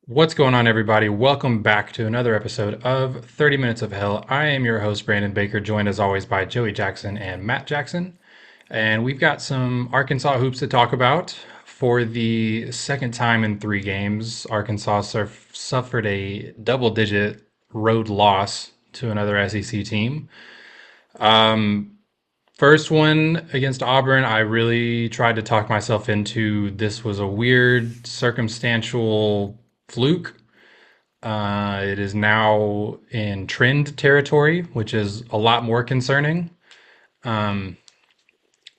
What's going on, everybody? Welcome back to another episode of 30 Minutes of Hell. I am your host, Brandon Baker, joined as always by Joey Jackson and Matt Jackson. And we've got some Arkansas hoops to talk about. For the second time in 3 games, Arkansas suffered a double digit road loss to another SEC team. First one against Auburn, I really tried to talk myself into this was a weird circumstantial fluke. It is now in trend territory, which is a lot more concerning. There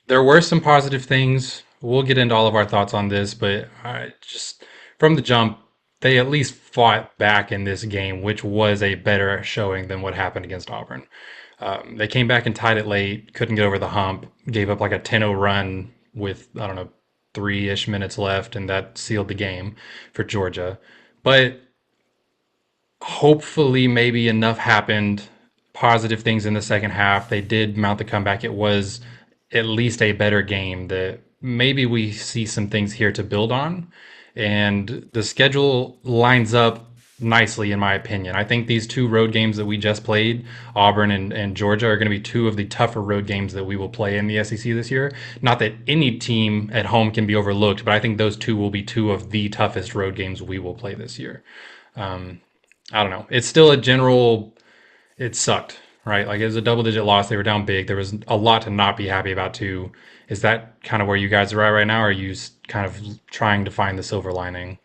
were some positive things. We'll get into all of our thoughts on this, but I just from the jump, they at least fought back in this game, which was a better showing than what happened against Auburn. They came back and tied it late, couldn't get over the hump, gave up like a 10-0 run with, I don't know, 3-ish minutes left, and that sealed the game for Georgia. But hopefully maybe enough happened, positive things in the second half. They did mount the comeback. It was at least a better game that maybe we see some things here to build on. And the schedule lines up nicely, in my opinion. I think these 2 road games that we just played, Auburn and Georgia, are going to be 2 of the tougher road games that we will play in the SEC this year. Not that any team at home can be overlooked, but I think those 2 will be 2 of the toughest road games we will play this year. I don't know. It's still a general. It sucked, right? Like it was a double digit loss. They were down big. There was a lot to not be happy about too. Is that kind of where you guys are at right now? Or are you kind of trying to find the silver lining?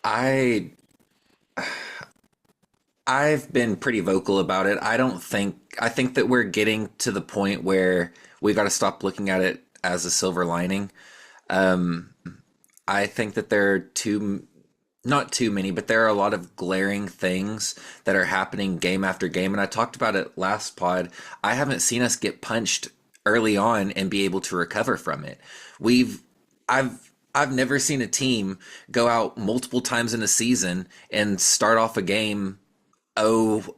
I I've been pretty vocal about it. I think that we're getting to the point where we got to stop looking at it as a silver lining. Um, I think that there are not too many, but there are a lot of glaring things that are happening game after game. And I talked about it last pod. I haven't seen us get punched early on and be able to recover from it. We've I've never seen a team go out multiple times in a season and start off a game 0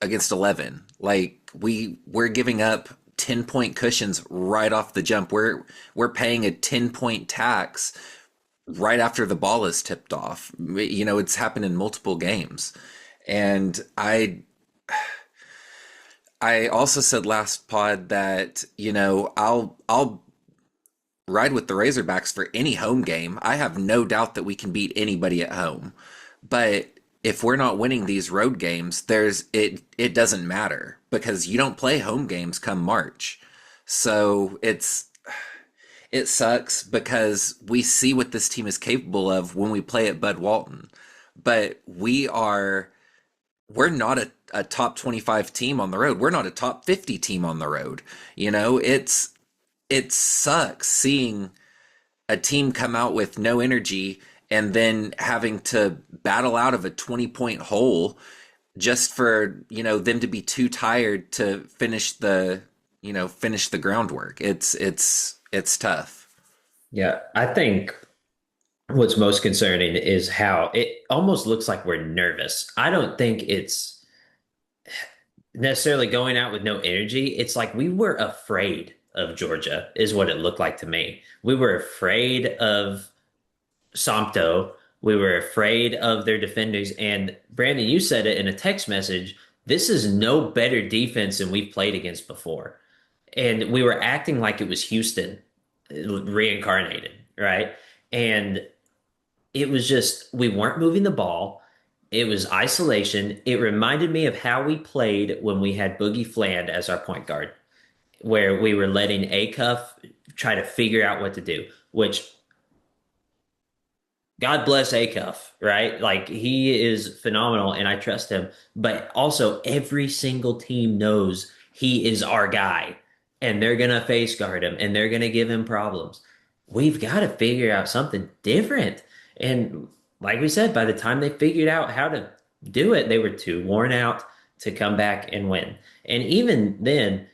against 11. Like we're giving up 10-point cushions right off the jump. We're paying a 10-point tax right after the ball is tipped off. It's happened in multiple games. And I also said last pod that, I'll ride with the Razorbacks for any home game. I have no doubt that we can beat anybody at home. But if we're not winning these road games, it doesn't matter because you don't play home games come March. So it sucks because we see what this team is capable of when we play at Bud Walton. But we're not a top 25 team on the road. We're not a top 50 team on the road. It sucks seeing a team come out with no energy and then having to battle out of a 20-point hole just for, them to be too tired to finish the groundwork. It's tough. Yeah, I think what's most concerning is how it almost looks like we're nervous. I don't think it's necessarily going out with no energy. It's like we were afraid of Georgia, is what it looked like to me. We were afraid of Somto. We were afraid of their defenders. And Brandon, you said it in a text message. This is no better defense than we've played against before. And we were acting like it was Houston reincarnated, right? And it was just, we weren't moving the ball. It was isolation. It reminded me of how we played when we had Boogie Fland as our point guard, where we were letting Acuff try to figure out what to do, which God bless Acuff, right? Like he is phenomenal and I trust him. But also, every single team knows he is our guy and they're going to face guard him and they're going to give him problems. We've got to figure out something different. And like we said, by the time they figured out how to do it, they were too worn out to come back and win. And even then,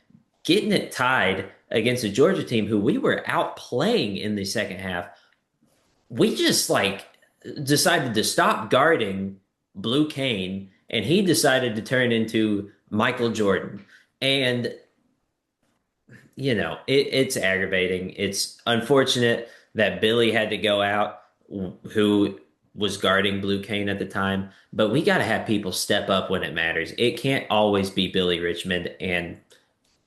getting it tied against a Georgia team who we were outplaying in the second half, we just like decided to stop guarding Blue Cane and he decided to turn into Michael Jordan. And it's aggravating. It's unfortunate that Billy had to go out, who was guarding Blue Cane at the time, but we got to have people step up when it matters. It can't always be Billy Richmond and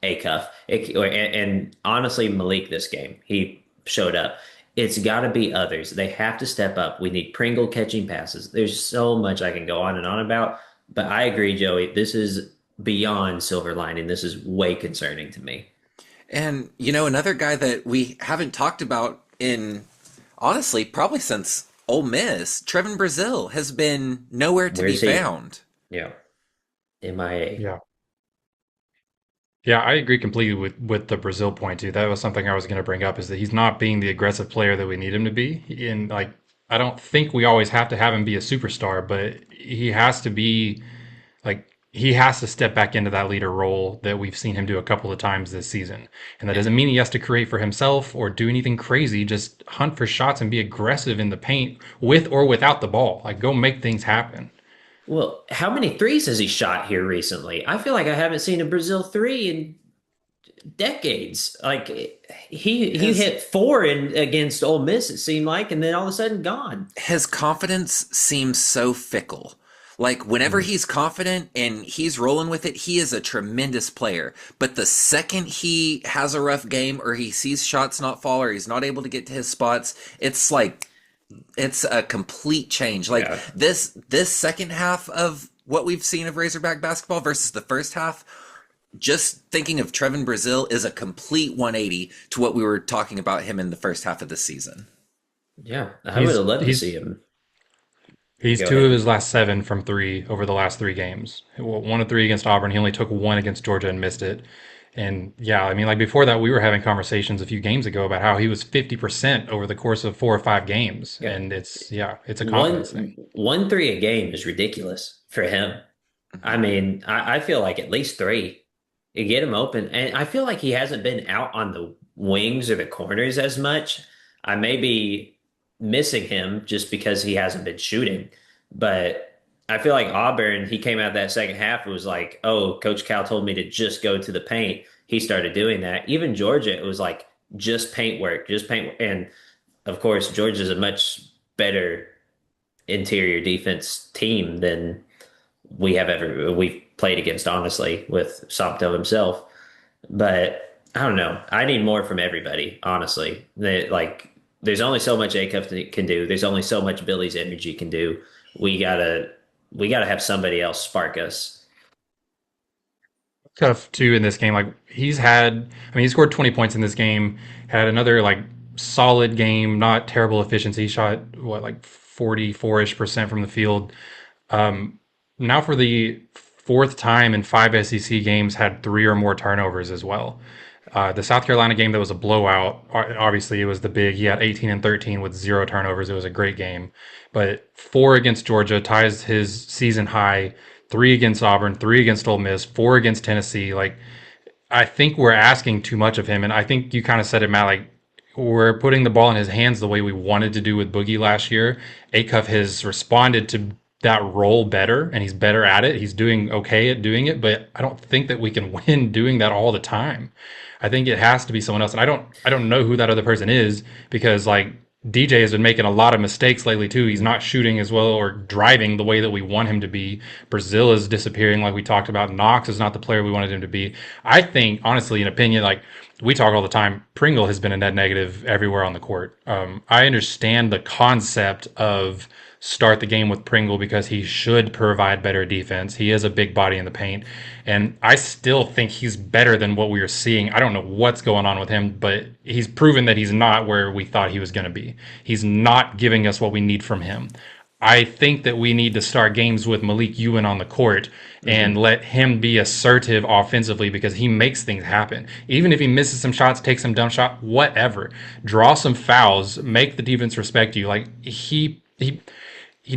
Acuff. And honestly, Malik this game, he showed up. It's got to be others. They have to step up. We need Pringle catching passes. There's so much I can go on and on about, but I agree, Joey. This is beyond silver lining. This is way concerning to me. And, another guy that we haven't talked about in, honestly, probably since Ole Miss, Trevin Brazil, has been nowhere to be Where's he? found. Yeah, MIA. Yeah. Yeah, I agree completely with the Brazil point too. That was something I was going to bring up is that he's not being the aggressive player that we need him to be. And like, I don't think we always have to have him be a superstar, but he has to be like he has to step back into that leader role that we've seen him do a couple of times this season. And that doesn't mean he has to create for himself or do anything crazy. Just hunt for shots and be aggressive in the paint with or without the ball. Like go make things happen. Well, how many threes has he shot here recently? I feel like I haven't seen a Brazil three in decades. Like he His hit four in against Ole Miss, it seemed like, and then all of a sudden gone. his confidence seems so fickle. Like whenever he's confident and he's rolling with it, he is a tremendous player. But the second he has a rough game or he sees shots not fall or he's not able to get to his spots, it's like it's a complete change. Like Yeah. this second half of what we've seen of Razorback basketball versus the first half, just thinking of Trevin Brazil is a complete 180 to what we were talking about him in the first half of the season. Yeah, I would He's have loved to he's see him. He's Go two of ahead. his last seven from three over the last three games. One of three against Auburn. He only took one against Georgia and missed it. And yeah, I mean, like before that, we were having conversations a few games ago about how he was 50% over the course of 4 or 5 games. Yeah. And it's a confidence thing. One three a game is ridiculous for him. I mean, I feel like at least three. You get him open. And I feel like he hasn't been out on the wings or the corners as much. I may be missing him just because he hasn't been shooting. But I feel like Auburn, he came out that second half, it was like, oh, Coach Cal told me to just go to the paint. He started doing that. Even Georgia, it was like just paint work, just paint. And of course, Georgia's a much better interior defense team than we've played against, honestly, with Sopto himself. But I don't know. I need more from everybody, honestly. There's only so much Acuff can do. There's only so much Billy's energy can do. We gotta we gotta have somebody else spark us. Tough too in this game. Like I mean, he scored 20 points in this game, had another like solid game, not terrible efficiency. He shot what, like 44-ish% from the field. Now for the fourth time in 5 SEC games, had three or more turnovers as well. The South Carolina game that was a blowout, obviously it was the big. He had 18 and 13 with zero turnovers. It was a great game. But four against Georgia ties his season high. Three against Auburn, three against Ole Miss, four against Tennessee. Like I think we're asking too much of him, and I think you kind of said it, Matt. Like we're putting the ball in his hands the way we wanted to do with Boogie last year. Acuff has responded to that role better, and he's better at it. He's doing okay at doing it, but I don't think that we can win doing that all the time. I think it has to be someone else, and I don't know who that other person is because like DJ has been making a lot of mistakes lately too. He's not shooting as well or driving the way that we want him to be. Brazil is disappearing, like we talked about. Knox is not the player we wanted him to be. I think, honestly, in opinion, like we talk all the time, Pringle has been a net negative everywhere on the court. I understand the concept of start the game with Pringle because he should provide better defense. He is a big body in the paint. And I still think he's better than what we are seeing. I don't know what's going on with him, but he's proven that he's not where we thought he was going to be. He's not giving us what we need from him. I think that we need to start games with Malik Ewan on the court and let him be assertive offensively because he makes things happen. Even if he misses some shots, takes some dumb shot, whatever. Draw some fouls, make the defense respect you. Like he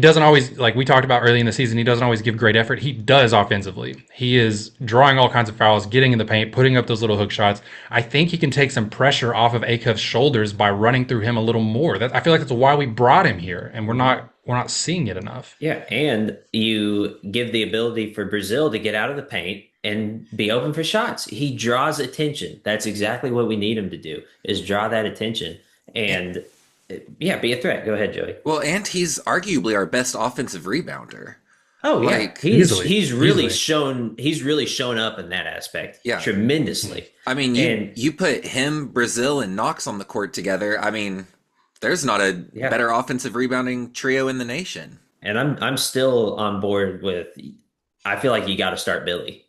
doesn't always, like we talked about early in the season, he doesn't always give great effort. He does offensively. He is drawing all kinds of fouls, getting in the paint, putting up those little hook shots. I think he can take some pressure off of Acuff's shoulders by running through him a little more. I feel like that's why we brought him here, and we're not seeing it enough. Yeah, and you give the ability for Brazil to get out of the paint and be open for shots. He draws attention. That's exactly what we need him to do, is draw that attention. And Yeah, be a threat. Go ahead, Joey. Well, and he's arguably our best offensive rebounder. Oh yeah, Like, he's Easily, he's really easily. shown up in that aspect yeah. Mhm. tremendously. I mean, you And you put him, Brazil, and Knox on the court together. I mean, there's not a yeah, better offensive rebounding trio in the nation. and I'm still on board with. I feel like you got to start Billy.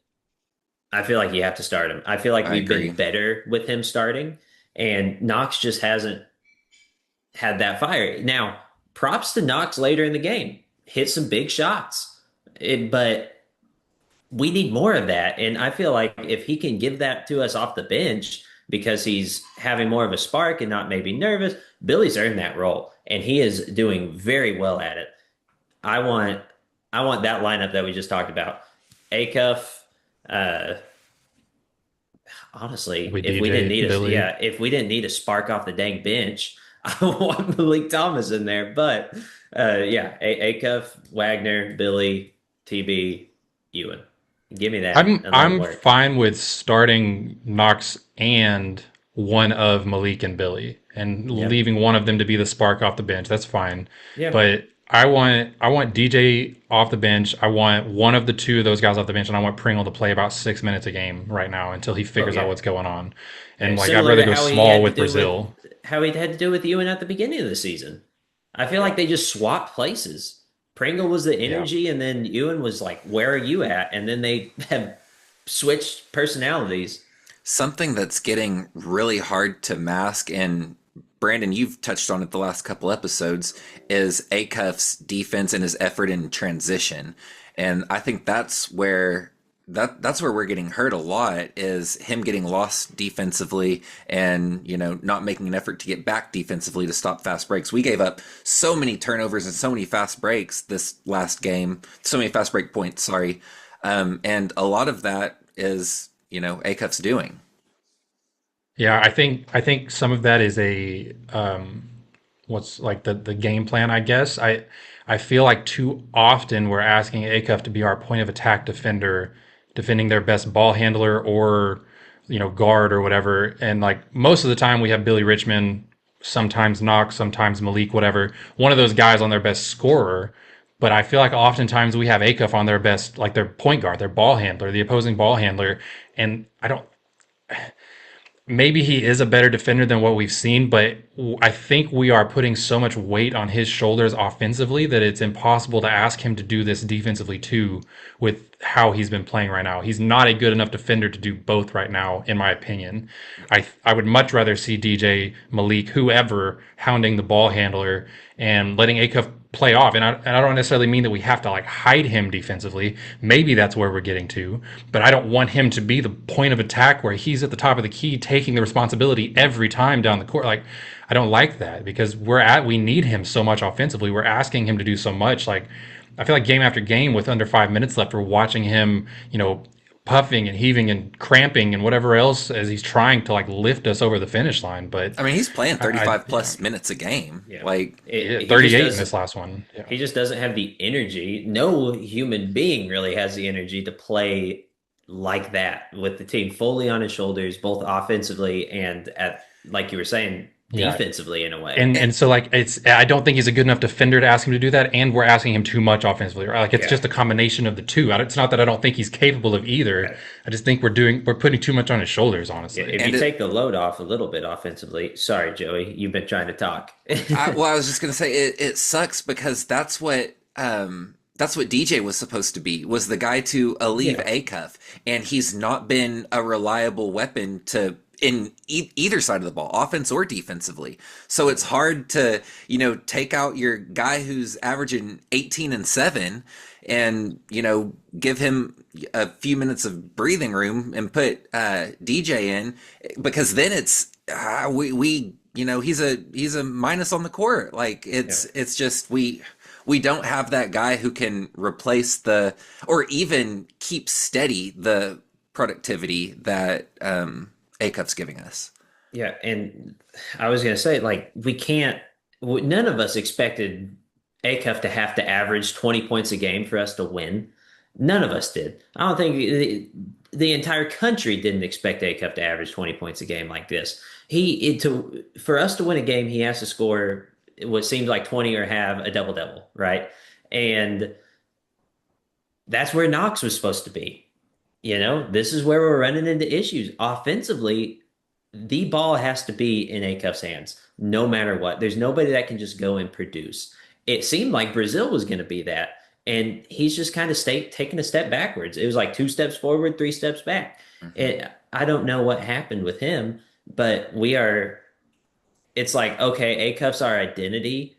I feel like you have to start him. I feel like I we've agree. been better with him starting, and Knox just hasn't had that fire. Now, props to Knox later in the game. Hit some big shots. But we need more of that. And I feel like if he can give that to us off the bench because he's having more of a spark and not maybe nervous, Billy's earned that role. And he is doing very well at it. I want I want that lineup that we just talked about. Acuff, uh, honestly, We DJ Billy. if we didn't need a spark off the dang bench, I want Malik Thomas in there. But yeah, Acuff, Wagner, Billy, TB, Ewan. Give me that I'm and let him I'm work. fine with starting Knox and one of Malik and Billy and Yeah. leaving one of them to be the spark off the bench. That's fine. Yeah. But I want DJ off the bench. I want one of the two of those guys off the bench, and I want Pringle to play about 6 minutes a game right now until he Oh figures out yeah. what's going on. And And like I'd similar rather to go small with Brazil. how he had to do with Ewan at the beginning of the season. I feel like they just swapped places. Pringle was the Yeah. energy, and then Ewan was like, "Where are you at?" And then they have switched personalities. Something that's getting really hard to mask, and Brandon, you've touched on it the last couple episodes, is Acuff's defense and his effort in transition. And I think that's where we're getting hurt a lot, is him getting lost defensively and, not making an effort to get back defensively to stop fast breaks. We gave up so many turnovers and so many fast breaks this last game, so many fast break points, sorry. And a lot of that is, Acuff's doing. Yeah, I think some of that is a what's like the game plan, I guess. I feel like too often we're asking Acuff to be our point of attack defender, defending their best ball handler or guard or whatever. And like most of the time we have Billy Richmond, sometimes Knox, sometimes Malik, whatever. One of those guys on their best scorer. But I feel like oftentimes we have Acuff on their best, like their point guard, their ball handler, the opposing ball handler. And I don't maybe he is a better defender than what we've seen, but I think we are putting so much weight on his shoulders offensively that it's impossible to ask him to do this defensively too with how he's been playing right now. He's not a good enough defender to do both right now, in my opinion. I would much rather see DJ, Malik, whoever hounding the ball handler and letting Acuff play off. And I don't necessarily mean that we have to like hide him defensively. Maybe that's where we're getting to, but I don't want him to be the point of attack where he's at the top of the key taking the responsibility every time down the court. Like I don't like that because we need him so much offensively. We're asking him to do so much. Like I feel like game after game with under 5 minutes left, we're watching him, puffing and heaving and cramping and whatever else as he's trying to like lift us over the finish line. But I mean, he's playing I 35 plus minutes a game. Yeah. Like, yeah, He just 38 in doesn't this last one. Yeah. he just doesn't have the energy. No human being really has the energy to play like that with the team fully on his shoulders, both offensively and at like you were saying, Yeah. defensively in a way. And so like I don't think he's a good enough defender to ask him to do that, and we're asking him too much offensively. Right? Like it's Yeah. just a combination of the two. It's not that I don't think he's capable of either. Okay. I just think we're putting too much on his shoulders, Yeah, honestly. if you and it, take the load off a little bit offensively, sorry, Joey, you've been trying to talk. well, I was just gonna say it sucks because that's what DJ was supposed to be, was the guy to alleviate Yeah. Acuff, and he's not been a reliable weapon to in either side of the ball, offense or defensively. So it's hard to take out your guy who's averaging 18 and 7, and give him a few minutes of breathing room and put DJ in, because then it's he's a minus on the court. Like Yeah. it's just we don't have that guy who can replace or even keep steady the productivity that Acuff's giving us. Yeah, and I was gonna say, like, none of us expected Acuff to have to average 20 points a game for us to win. None of us did. I don't think the entire country didn't expect Acuff to average 20 points a game like this. For us to win a game, he has to score what seems like 20 or have a double double, right? And that's where Knox was supposed to be. This is where we're running into issues. Offensively, the ball has to be in Acuff's hands, no matter what. There's nobody that can just go and produce. It seemed like Brazil was going to be that, and he's just kind of taking a step backwards. It was like 2 steps forward, 3 steps back. Hmm. I don't know what happened with him, but we are. It's like, okay, Acuff's our identity,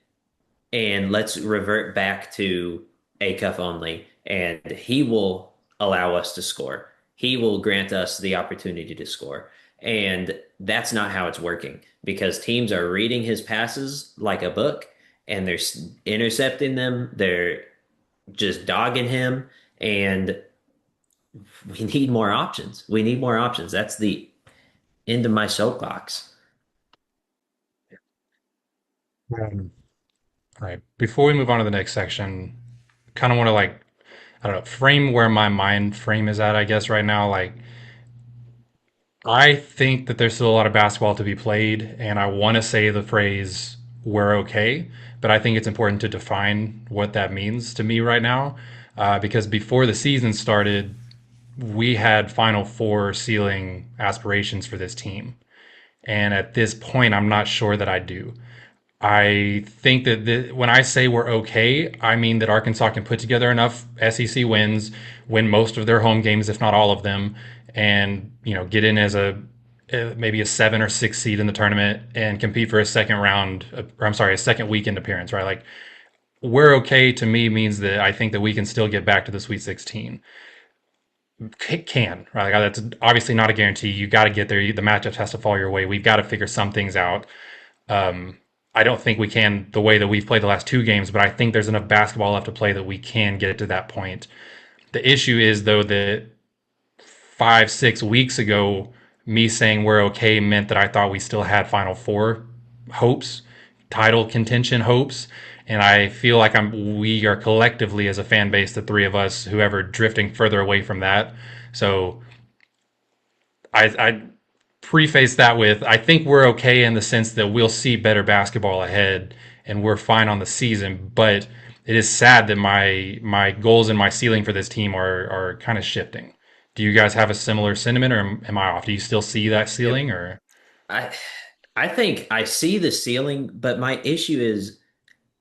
and let's revert back to Acuff only, and he will allow us to score. He will grant us the opportunity to score. And that's not how it's working because teams are reading his passes like a book and they're intercepting them. They're just dogging him. And we need more options. We need more options. That's the end of my soapbox. All right. Before we move on to the next section, kind of want to like, I don't know, frame where my mind frame is at, I guess, right now. Like, I think that there's still a lot of basketball to be played, and I want to say the phrase "we're okay," but I think it's important to define what that means to me right now, because before the season started, we had Final Four ceiling aspirations for this team, and at this point, I'm not sure that I do. I think that when I say we're okay, I mean that Arkansas can put together enough SEC wins, win most of their home games, if not all of them, and get in as maybe a 7 or 6 seed in the tournament and compete for a second round. Or I'm sorry, a second weekend appearance. Right, like we're okay to me means that I think that we can still get back to the Sweet 16. Can right? Like, that's obviously not a guarantee. You got to get there. The matchups has to fall your way. We've got to figure some things out. I don't think we can the way that we've played the last 2 games, but I think there's enough basketball left to play that we can get it to that point. The issue is though that 5 6 weeks ago, me saying we're okay meant that I thought we still had Final Four hopes, title contention hopes, and I feel like we are collectively as a fan base, the three of us, whoever drifting further away from that. So I preface that with I think we're okay in the sense that we'll see better basketball ahead and we're fine on the season, but it is sad that my goals and my ceiling for this team are kind of shifting. Do you guys have a similar sentiment, or am I off? Do you still see that Yep. ceiling, or I I think I see the ceiling, but my issue is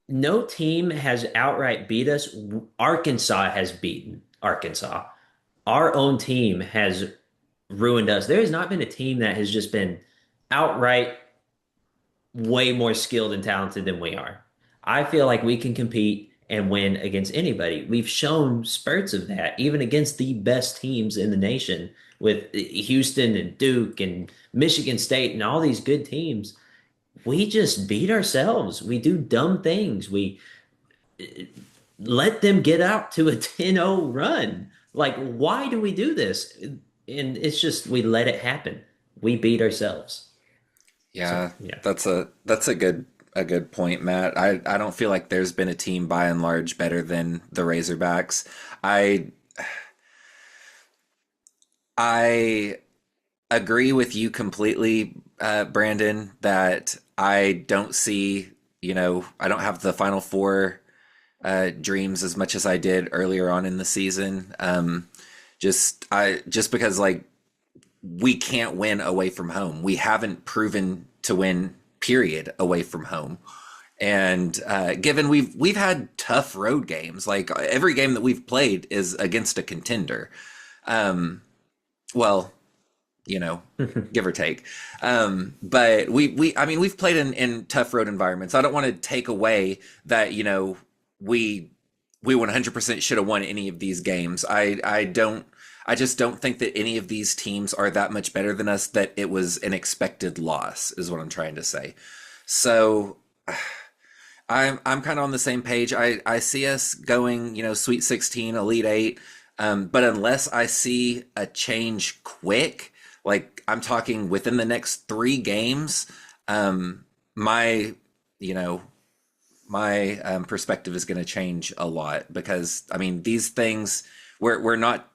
no team has outright beat us. Arkansas has beaten Arkansas. Our own team has ruined us. There has not been a team that has just been outright way more skilled and talented than we are. I feel like we can compete and win against anybody. We've shown spurts of that, even against the best teams in the nation with Houston and Duke and Michigan State and all these good teams. We just beat ourselves. We do dumb things. We let them get out to a 10-0 run. Like, why do we do this? And it's just we let it happen. We beat ourselves. So, Yeah, yeah. that's a good point, Matt. I don't feel like there's been a team by and large better than the Razorbacks. I I agree with you completely, Brandon, that I don't see, I don't have the Final Four dreams as much as I did earlier on in the season. Just because like we can't win away from home. We haven't proven to win, period, away from home. And given we've had tough road games, like every game that we've played is against a contender. Um, well, you know, give or take. But I mean, we've played in tough road environments. I don't want to take away that, we we 100% should have won any of these games. I just don't think that any of these teams are that much better than us that it was an expected loss is what I'm trying to say. So I'm kind of on the same page. I see us going, Sweet 16, Elite 8. But unless I see a change quick, like I'm talking within the next 3 games, my, you know, my perspective is going to change a lot because I mean these things we're not,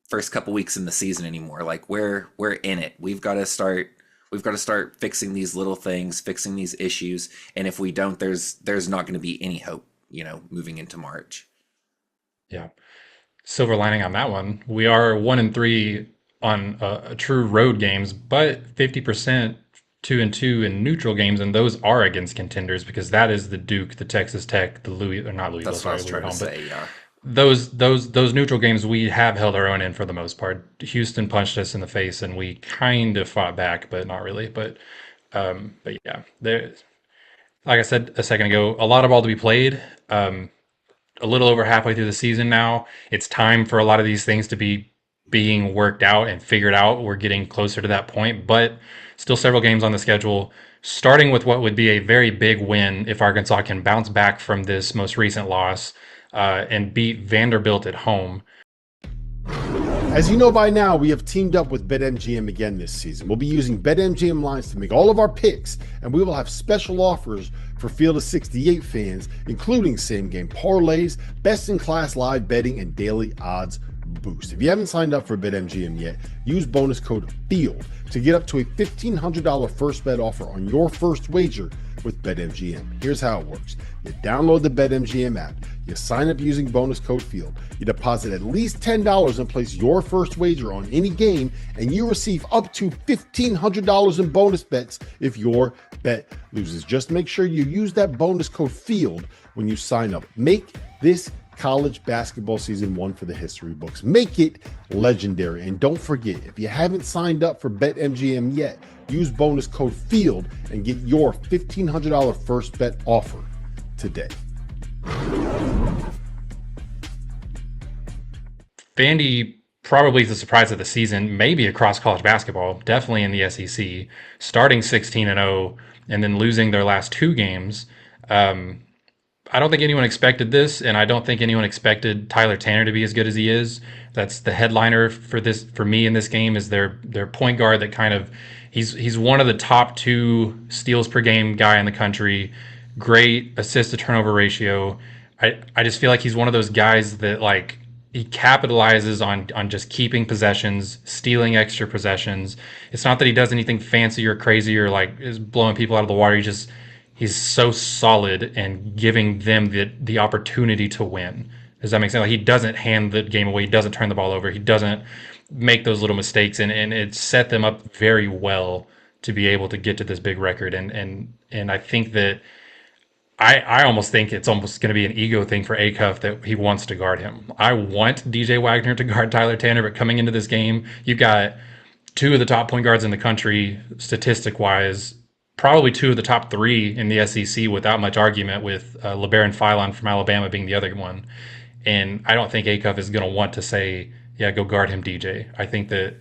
first couple weeks in the season anymore. Like we're in it. We've got to start fixing these little things, fixing these issues, and if we don't, there's not going to be any hope, moving into March. Yeah. Silver lining on that one. We are 1-3 on true road games, but 50% 2-2 in neutral games, and those are against contenders because that is the Duke, the Texas Tech, the Louis, or not Louisville, That's what I sorry, was we were trying to home, but say. Yeah, those neutral games we have held our own in for the most part. Houston punched us in the face, and we kind of fought back, but not really. But yeah, there. Like I said a second ago, a lot of ball to be played. A little over halfway through the season now. It's time for a lot of these things to be being worked out and figured out. We're getting closer to that point, but still several games on the schedule. Starting with what would be a very big win if Arkansas can bounce back from this most recent loss and beat Vanderbilt at home. As you know by now, we have teamed up with BetMGM again this season. We'll be using BetMGM lines to make all of our picks, and we will have special offers for Field of 68 fans, including same-game parlays, best-in-class live betting, and daily odds boost. If you haven't signed up for BetMGM yet, use bonus code FIELD to get up to a $1,500 first bet offer on your first wager with BetMGM. Here's how it works. You download the BetMGM app, you sign up using bonus code FIELD, you deposit at least $10 and place your first wager on any game, and you receive up to $1,500 in bonus bets if your bet loses. Just make sure you use that bonus code FIELD when you sign up. Make this college basketball season one for the history books. Make it legendary. And don't forget, if you haven't signed up for BetMGM yet, use bonus code FIELD and get your $1,500 first bet offer today. Vandy probably the surprise of the season, maybe across college basketball, definitely in the SEC, starting 16-0 and then losing their last two games. I don't think anyone expected this, and I don't think anyone expected Tyler Tanner to be as good as he is. That's the headliner for me in this game is their point guard that kind of he's one of the top two steals per game guy in the country. Great assist to turnover ratio. I just feel like he's one of those guys that like he capitalizes on just keeping possessions, stealing extra possessions. It's not that he does anything fancy or crazy or like is blowing people out of the water. He's so solid and giving them the opportunity to win. Does that make sense? Like he doesn't hand the game away. He doesn't turn the ball over. He doesn't make those little mistakes, and it set them up very well to be able to get to this big record. And I think that I almost think it's almost going to be an ego thing for Acuff that he wants to guard him. I want DJ Wagner to guard Tyler Tanner, but coming into this game, you've got two of the top point guards in the country, statistic wise, probably two of the top three in the SEC without much argument, with LeBaron Philon from Alabama being the other one. And I don't think Acuff is going to want to say, yeah, go guard him, DJ. I think that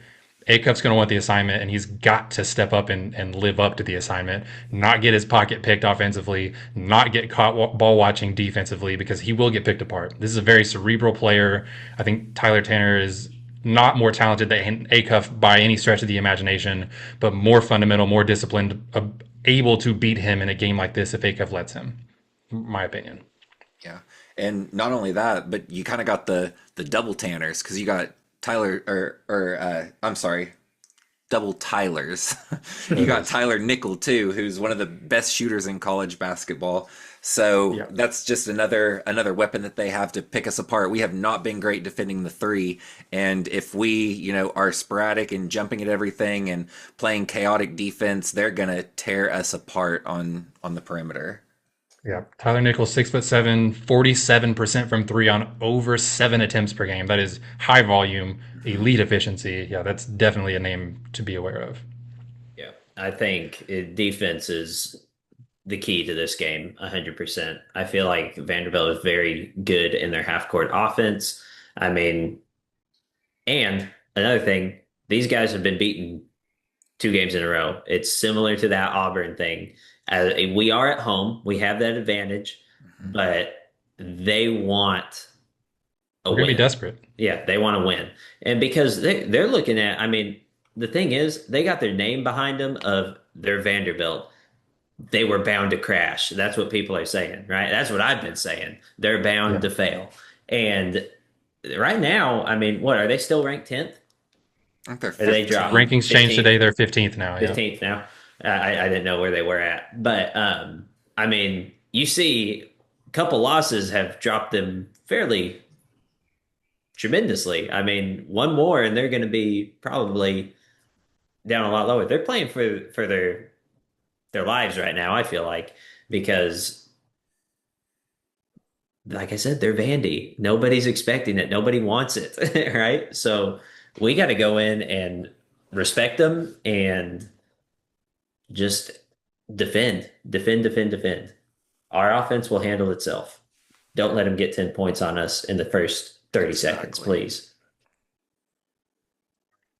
Acuff's going to want the assignment, and he's got to step up and live up to the assignment, not get his pocket picked offensively, not get caught ball watching defensively, because he will get picked apart. This is a very cerebral player. I think Tyler Tanner is not more talented than Acuff by any stretch of the imagination, but more fundamental, more disciplined, able to beat him in a game like this if Acuff lets him, my opinion. yeah. And not only that, but you kind of got the double Tanners because you got Tyler or I'm sorry, double Tylers. You got Tyler Nickel too, who's one of the best shooters in college basketball. So Yeah. that's just another weapon that they have to pick us apart. We have not been great defending the three, and if we, are sporadic and jumping at everything and playing chaotic defense, they're gonna tear us apart on the perimeter. Yeah. Tyler Nichols, 6'7", 47% from three on over 7 attempts per game. That is high volume, elite efficiency. Yeah, that's definitely a name to be aware of. Yeah, I think defense is the key to this game, 100%. I feel like Vanderbilt is very good in their half court offense. I mean, and another thing, these guys have been beaten 2 games in a row. It's similar to that Auburn thing. We are at home, we have that advantage, but they want a We're going to be win. desperate. Yeah, they want to win. And because they're looking at, I mean, the thing is, they got their name behind them of their Vanderbilt. They were bound to crash. That's what people are saying, right? That's what I've been saying. They're bound Yeah. to fail. And right now, I mean, what are they still ranked 10th? I think they're Or they dropped 15. Rankings changed 15th, today. They're 15th now. Yeah. 15th now? I didn't know where they were at. But I mean, you see a couple losses have dropped them fairly tremendously. I mean, one more and they're going to be probably down a lot lower. They're playing for their lives right now, I feel like, because like I said, they're Vandy. Nobody's expecting it. Nobody wants it, right? So we got to go in and respect them and just defend, defend, defend, defend. Our offense will handle itself. Don't let them get 10 points on us in the first 30 seconds, Exactly. please.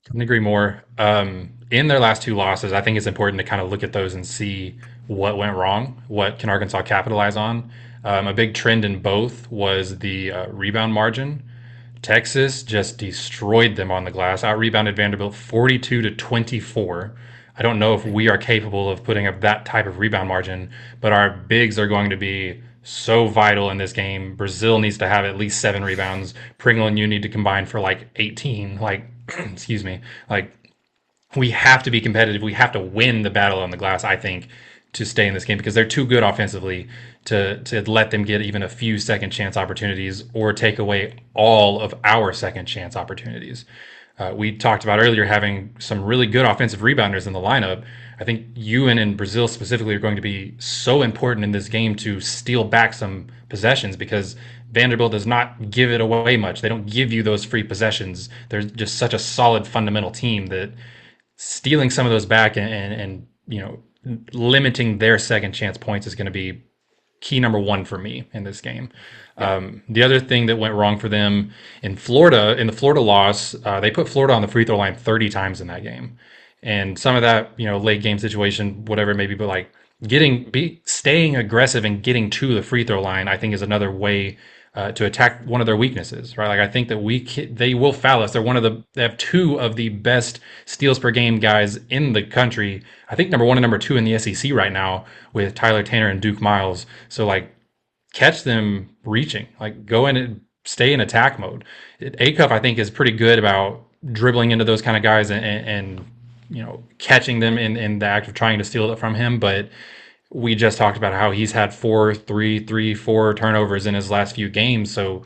Couldn't agree more. In their last two losses, I think it's important to kind of look at those and see what went wrong. What can Arkansas capitalize on? A big trend in both was the rebound margin. Texas just destroyed them on the glass, out rebounded Vanderbilt 42 to 24. I don't know if we are capable of putting up that type of rebound margin, but our bigs are going to be so vital in this game. Brazil needs to have at least 7 rebounds. Pringle and you need to combine for like 18. Like, excuse me. Like, we have to be competitive. We have to win the battle on the glass, I think, to stay in this game because they're too good offensively to let them get even a few second chance opportunities or take away all of our second chance opportunities. We talked about earlier having some really good offensive rebounders in the lineup. I think Ewan and Brazil specifically are going to be so important in this game to steal back some possessions because Vanderbilt does not give it away much. They don't give you those free possessions. They're just such a solid fundamental team that stealing some of those back and limiting their second chance points is going to be key number one for me in this game. Yeah. The other thing that went wrong for them in Florida, in the Florida loss, they put Florida on the free throw line 30 times in that game. And some of that, late game situation, whatever it may be, but like staying aggressive and getting to the free throw line, I think is another way to attack one of their weaknesses, right? Like I think that they will foul us. They have two of the best steals per game guys in the country. I think number one and number two in the SEC right now with Tyler Tanner and Duke Miles. So like catch them reaching, like go in and stay in attack mode. Acuff I think is pretty good about dribbling into those kind of guys and catching them in the act of trying to steal it from him, but we just talked about how he's had 4 turnovers in his last few games. So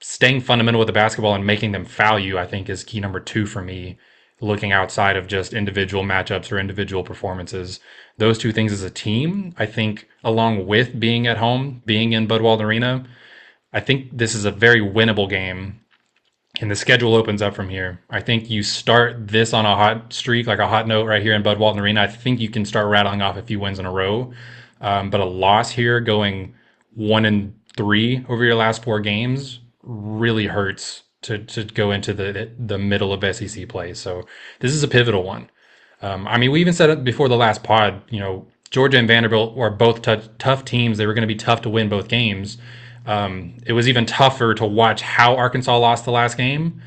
staying fundamental with the basketball and making them foul you, I think, is key number two for me. Looking outside of just individual matchups or individual performances, those two things as a team, I think, along with being at home, being in Bud Walton Arena, I think this is a very winnable game. And the schedule opens up from here. I think you start this on a hot streak, like a hot note right here in Bud Walton Arena. I think you can start rattling off a few wins in a row. But a loss here going 1-3 over your last 4 games really hurts to go into the middle of SEC play. So this is a pivotal one. I mean, we even said it before the last pod, Georgia and Vanderbilt are both tough teams. They were going to be tough to win both games. It was even tougher to watch how Arkansas lost the last game.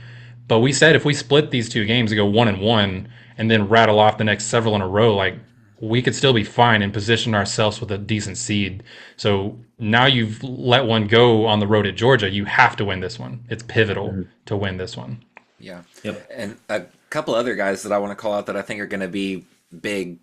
But we said if we split these 2 games and go 1-1 and then rattle off the next several in a row, like we could still be fine and position ourselves with a decent seed. So now you've let one go on the road at Georgia. You have to win this one. It's pivotal to win this one. Yeah. Yep. And a couple other guys that I want to call out that I think are going to be big,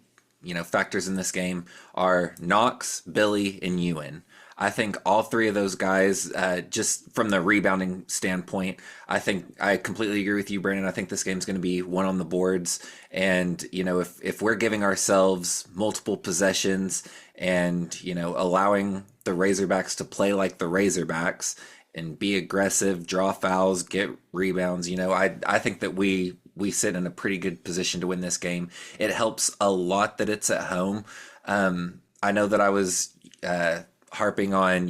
factors in this game are Knox, Billy, and Ewan. I think all three of those guys, just from the rebounding standpoint, I think I completely agree with you, Brandon. I think this game's going to be one on the boards. And, if we're giving ourselves multiple possessions and, allowing the Razorbacks to play like the Razorbacks and be aggressive, draw fouls, get rebounds, I think that we sit in a pretty good position to win this game. It helps a lot that it's at home. I know that I was harping on,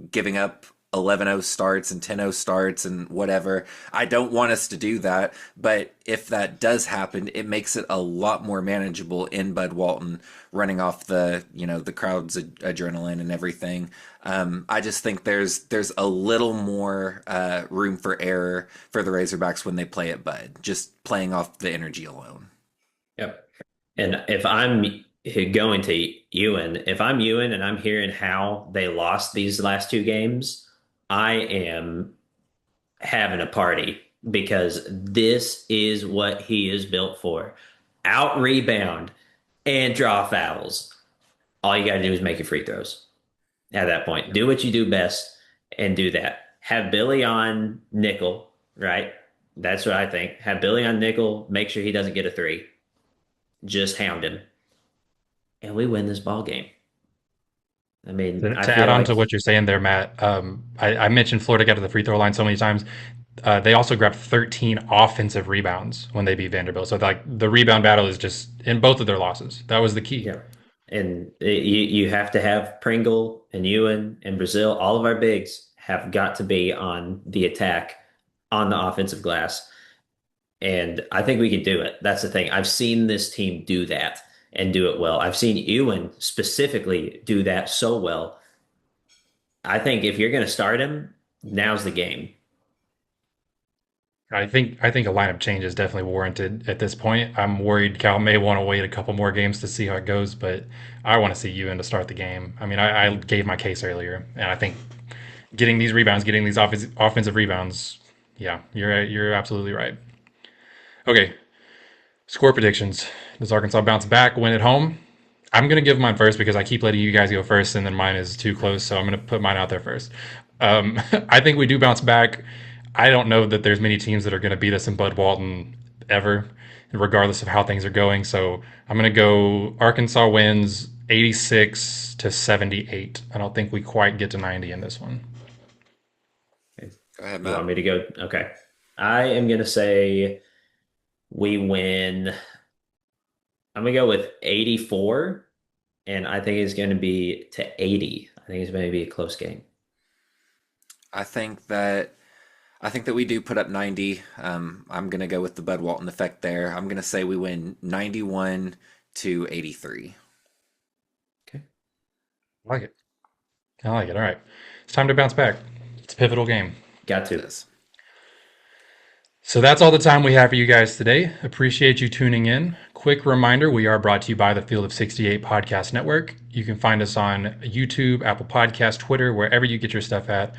giving up 11-0 starts and 10-0 starts and whatever. I don't want us to do that, but if that does happen, it makes it a lot more manageable in Bud Walton, running off the crowd's adrenaline and everything. I just think there's a little more room for error for the Razorbacks when they play at Bud, just playing off the energy alone. Yep. And if I'm going to Ewan, if I'm Ewan and I'm hearing how they lost these last 2 games, I am having a party because this is what he is built for. Out rebound and draw fouls. All you got to do is make your free throws at that point. Do what you do best and do that. Have Billy on nickel, right? That's what I think. Have Billy on nickel. Make sure he doesn't get a three. Just hound him. And we win this ball game. I mean, I To feel add on to like, what you're saying there, Matt, I mentioned Florida got to the free throw line so many times. They also grabbed 13 offensive rebounds when they beat Vanderbilt. So like the rebound battle is just in both of their losses. That was the key. yeah. And you have to have Pringle and Ewan and Brazil. All of our bigs have got to be on the attack on the offensive glass. And I think we can do it. That's the thing. I've seen this team do that and do it well. I've seen Ewan specifically do that so well. I think if you're going to start him, now's the game. I think a lineup change is definitely warranted at this point. I'm worried Cal may want to wait a couple more games to see how it goes, but I want to see Ewan to start the game. I mean, I gave my case earlier, and I think getting these rebounds, getting these offensive rebounds, yeah, you're absolutely right. Okay, score predictions. Does Arkansas bounce back, win at home? I'm going to give mine first because I keep letting you guys go first, and then mine is too close, so I'm going to put mine out there first. I think we do bounce back. I don't know that there's many teams that are going to beat us in Bud Walton ever, regardless of how things are going. So I'm going to go Arkansas wins 86-78. I don't think we quite get to 90 in this one. Go ahead, You want Matt. me to go? Okay. I am going to say we win. I'm going to go with 84, and I think it's going to be to 80. I think it's going to be a close game. I think that I think that we do put up 90. I'm gonna go with the Bud Walton effect there. I'm gonna say we win 91-83. Okay. I like it. I like it. All right. It's time to bounce back. It's a pivotal game. Got It to. is. So that's all the time we have for you guys today. Appreciate you tuning in. Quick reminder, we are brought to you by the Field of 68 Podcast Network. You can find us on YouTube, Apple Podcast, Twitter, wherever you get your stuff at.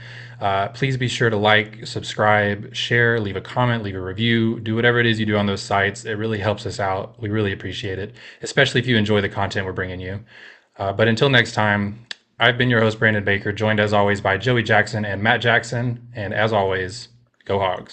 Please be sure to like, subscribe, share, leave a comment, leave a review, do whatever it is you do on those sites. It really helps us out. We really appreciate it, especially if you enjoy the content we're bringing you. But until next time, I've been your host, Brandon Baker, joined as always by Joey Jackson and Matt Jackson. And as always, go Hogs.